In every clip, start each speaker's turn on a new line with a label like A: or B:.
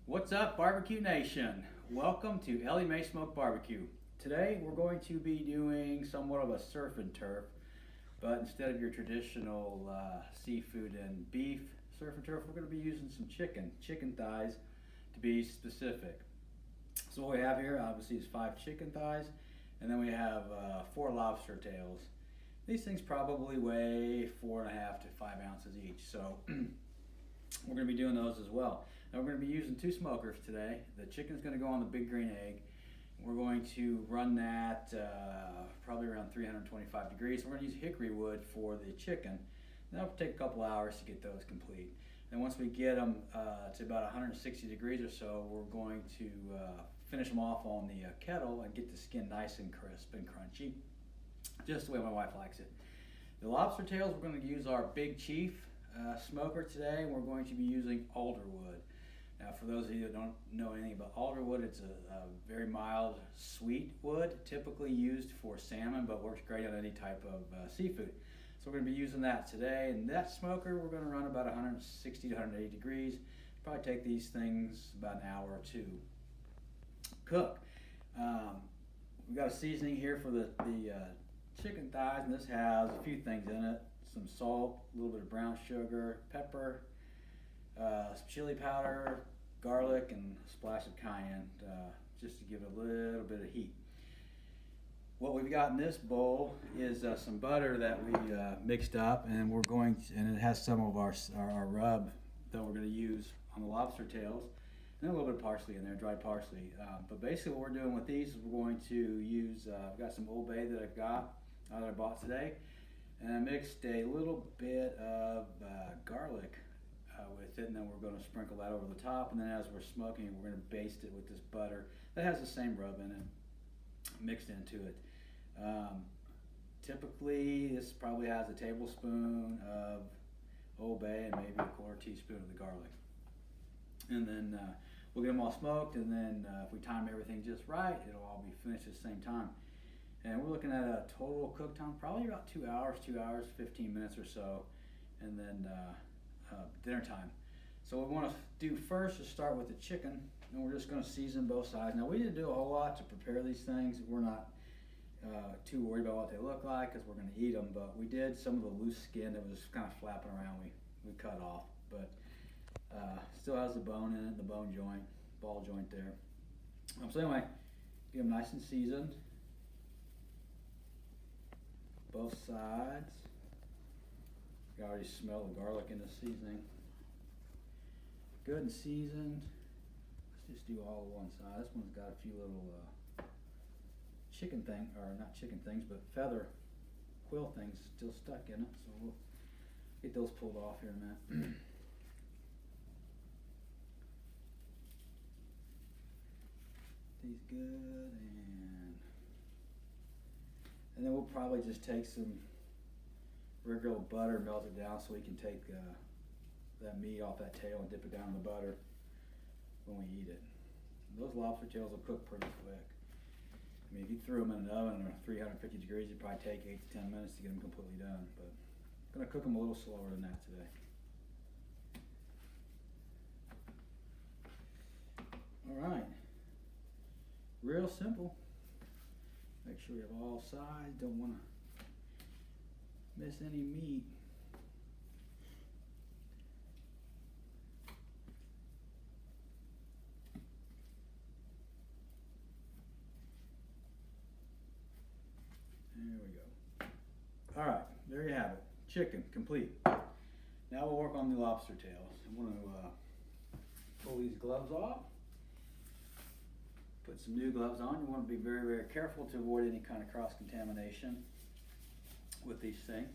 A: What's up, Barbecue Nation? Welcome to Elli-May Smoked Barbecue. Today we're going to be doing somewhat of a surf and turf, but instead of your traditional seafood and beef surf and turf, we're going to be using some chicken thighs to be specific. So what we have here obviously is 5 chicken thighs, and then we have 4 lobster tails. These things probably weigh 4.5 to 5 ounces each, so we're going to be doing those as well. Now we're going to be using 2 smokers today. The chicken's going to go on the big green egg. We're going to run that probably around 325 degrees. We're going to use hickory wood for the chicken. That'll take a couple hours to get those complete. And once we get them to about 160 degrees or so, we're going to finish them off on the kettle and get the skin nice and crisp and crunchy, just the way my wife likes it. The lobster tails, we're going to use our Big Chief smoker today, and we're going to be using alder wood. Now, for those of you that don't know anything about alder wood, it's a very mild, sweet wood, typically used for salmon, but works great on any type of seafood. So we're going to be using that today, and that smoker we're going to run about 160 to 180 degrees. Probably take these things about an hour or two. Cook. We've got a seasoning here for the chicken thighs, and this has a few things in it. Some salt, a little bit of brown sugar, pepper, some chili powder, garlic, and a splash of cayenne, just to give it a little bit of heat. What we've got in this bowl is some butter that we mixed up, and and it has some of our rub that we're going to use on the lobster tails, and a little bit of parsley in there, dried parsley. But basically what we're doing with these is we're going to use, I've got some Old Bay that I bought today, and I mixed a little bit of garlic with it, and then we're going to sprinkle that over the top, and then as we're smoking, we're going to baste it with this butter that has the same rub in it mixed into it. Typically this probably has a tablespoon of Old Bay and maybe a quarter teaspoon of the garlic, and then we'll get them all smoked, and then if we time everything just right, it'll all be finished at the same time. And we're looking at a total cook time probably about 2 hours 15 minutes or so, and then dinner time. So what we want to do first is start with the chicken, and we're just going to season both sides. Now we didn't do a whole lot to prepare these things. We're not too worried about what they look like because we're going to eat them, but we did some of the loose skin that was kind of flapping around. We cut off, but still has the bone in it, the bone joint, ball joint there. So anyway, get them nice and seasoned, both sides. You can already smell the garlic in the seasoning. Good and seasoned. Let's just do all one side. This one's got a few little not chicken things, but feather quill things still stuck in it. So we'll get those pulled off here in a minute. These good, and then we'll probably just take some regular butter, melt it down so we can take that meat off that tail and dip it down in the butter when we eat it. And those lobster tails will cook pretty quick. I mean, if you threw them in an oven at 350 degrees, it'd probably take 8 to 10 minutes to get them completely done. But I'm going to cook them a little slower than that today. All right. Real simple. Make sure you have all sides. Don't want to miss any meat. There we go. All right, there you have it. Chicken complete. Now we'll work on the lobster tails. I'm going to pull these gloves off. Put some new gloves on. You want to be very, very careful to avoid any kind of cross-contamination with these things.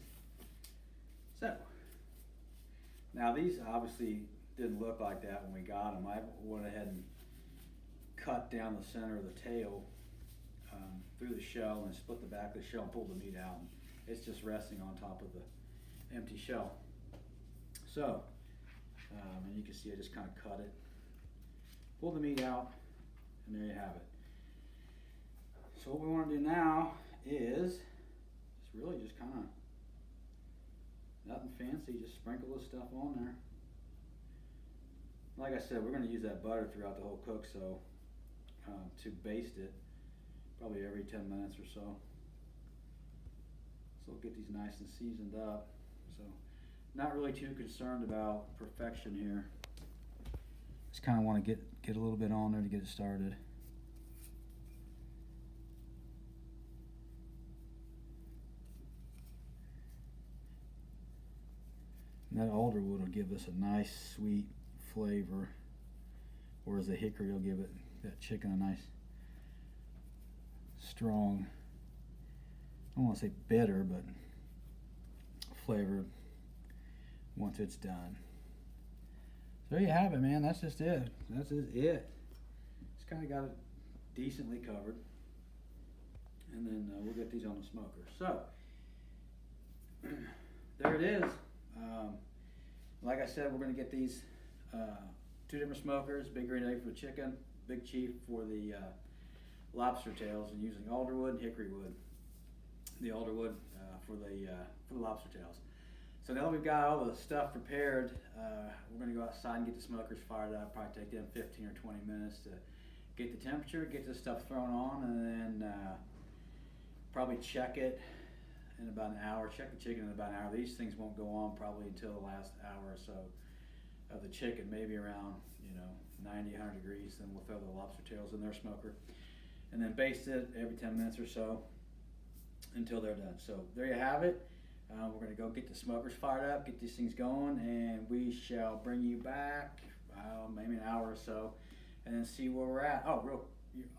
A: So, now these obviously didn't look like that when we got them. I went ahead and cut down the center of the tail through the shell and split the back of the shell and pulled the meat out. It's just resting on top of the empty shell. So, and you can see I just kind of cut it, pull the meat out, and there you have it. So what we want to do now is really just kind of nothing fancy, just sprinkle this stuff on there. Like I said, we're going to use that butter throughout the whole cook, so to baste it probably every 10 minutes or so. So we'll get these nice and seasoned up. So not really too concerned about perfection here. Just kind of want to get a little bit on there to get it started. And that alder wood will give us a nice sweet flavor, whereas the hickory will give it that chicken a nice strong, I don't want to say bitter, but flavor once it's done. So there you have it, man. That's just it. That's just it. Just kind of got it decently covered, and then we'll get these on the smoker. So there it is. Like I said, we're going to get these two different smokers, big granulated for the chicken, big chief for the lobster tails, and using alder wood and hickory wood. The alder wood for the lobster tails. So now that we've got all the stuff prepared, we're going to go outside and get the smokers fired up. Probably take them 15 or 20 minutes to get the temperature, get this stuff thrown on, and then probably check it in about an hour. Check the chicken in about an hour. These things won't go on probably until the last hour or so of the chicken, maybe around 90, 100 degrees. Then we'll throw the lobster tails in their smoker, and then baste it every 10 minutes or so until they're done. So there you have it. We're going to go get the smokers fired up, get these things going, and we shall bring you back maybe an hour or so, and then see where we're at.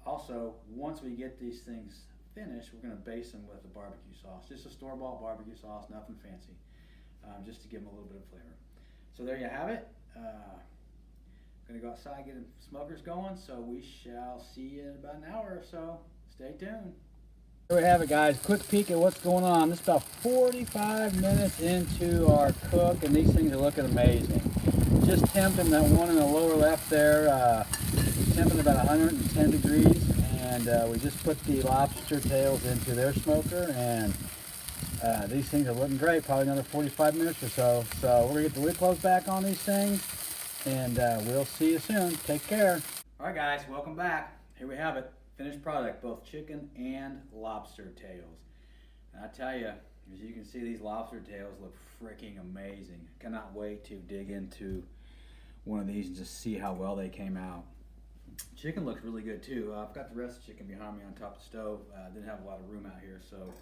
A: Also, once we get these things finished, we're going to baste them with a barbecue sauce, just a store-bought barbecue sauce, nothing fancy, just to give them a little bit of flavor. So there you have it. Going to go outside, get the smokers going, so we shall see you in about an hour or so. Stay tuned. There we have it, guys. Quick peek at what's going on. This is about 45 minutes into our cook, and these things are looking amazing. Just temping that one in the lower left there, temping about 110 degrees, and we just put the lobster tails into their smoker, and these things are looking great. Probably another 45 minutes or so. So we're gonna get the lid closed back on these things, and we'll see you soon. Take care. All right, guys, welcome back. Here we have it. Finished product, both chicken and lobster tails. And I tell you, as you can see, these lobster tails look freaking amazing. Cannot wait to dig into one of these and just see how well they came out. Chicken looks really good too. I've got the rest of the chicken behind me on top of the stove. Didn't have a lot of room out here, so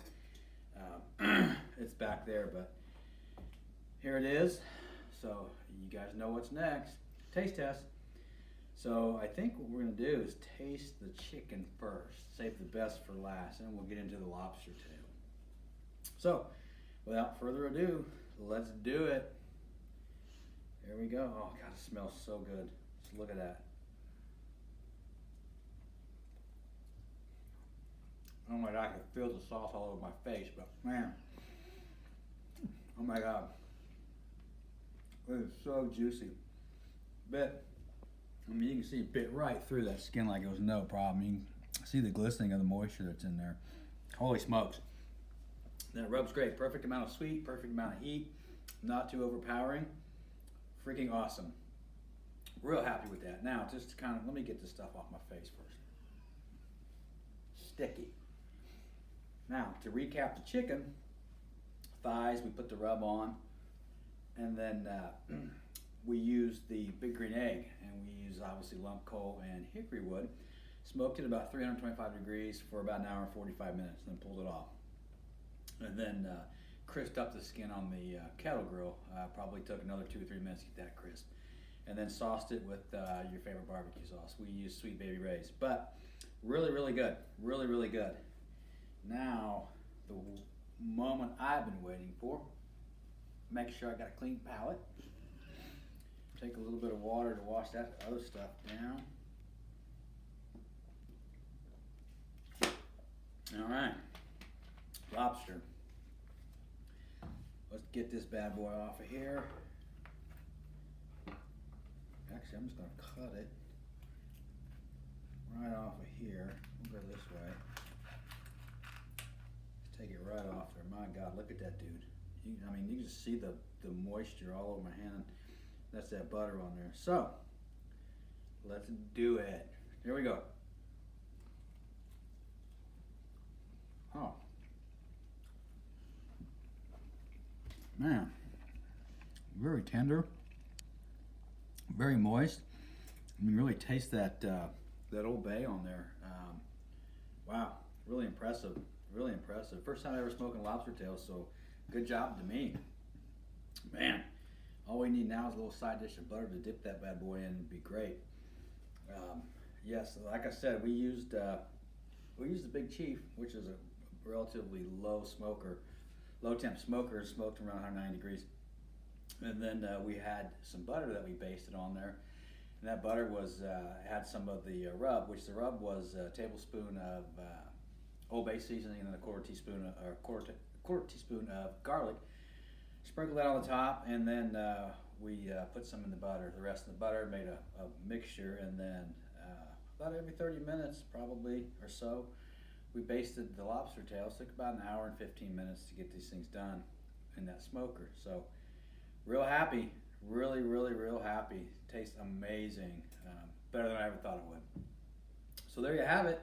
A: it's back there, but here it is. So you guys know what's next. Taste test. So I think what we're going to do is taste the chicken first. Save the best for last, and then we'll get into the lobster tail. So without further ado, let's do it. Here we go. Oh God, it smells so good. Just look at that. Oh my God, I can feel the sauce all over my face, but man, oh my God, it is so juicy. I mean, you can see it bit right through that skin like it was no problem. You can see the glistening of the moisture that's in there. Holy smokes. Then it rubs great. Perfect amount of sweet, perfect amount of heat, not too overpowering. Freaking awesome. Real happy with that. Now, just kind of, let me get this stuff off my face first. Sticky. Now, to recap the chicken, thighs, we put the rub on, and then we use the big green egg, and we use obviously lump coal and hickory wood. Smoked it about 325 degrees for about an hour and 45 minutes, then pulled it off. And then crisped up the skin on the kettle grill. Probably took another 2 or 3 minutes to get that crisp. And then sauced it with your favorite barbecue sauce. We use Sweet Baby Ray's. But really, really good. Really, really good. Now, the moment I've been waiting for. Make sure I got a clean palate. Take a little bit of water to wash that other stuff down. All right, lobster. Let's get this bad boy off of here. Actually, I'm just gonna cut it right off of here. We'll go this way. Just take it right off there. My God, look at that dude. I mean, you can just see the moisture all over my hand. That's that butter on there. So, Let's do it. Here we go. Oh. Man. Very tender. Very moist. You can really taste that that Old Bay on there. Wow. Really impressive. Really impressive. First time ever smoking lobster tails, so good job to me. Man. All we need now is a little side dish of butter to dip that bad boy in. It'd be great. Yes, like I said, we used the Big Chief, which is a relatively low temp smoker, smoked around 190 degrees. And then we had some butter that we basted on there. And that butter was had some of the rub, which the rub was a tablespoon of Old Bay seasoning and then a quarter teaspoon of garlic. Sprinkle that on the top, and then we put some in the butter. The rest of the butter made a mixture, and then about every 30 minutes, probably or so, we basted the lobster tails. Took about an hour and 15 minutes to get these things done in that smoker. So, real happy, really, really, real happy. Tastes amazing, better than I ever thought it would. So there you have it.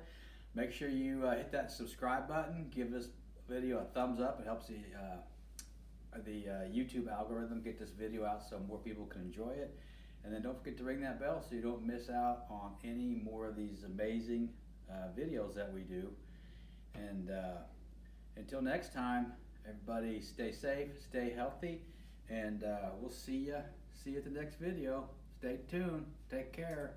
A: Make sure you hit that subscribe button. Give this video a thumbs up. It helps the YouTube algorithm get this video out so more people can enjoy it. And then don't forget to ring that bell so you don't miss out on any more of these amazing videos that we do. And until next time, everybody stay safe, stay healthy, and we'll see you at the next video. Stay tuned. Take care.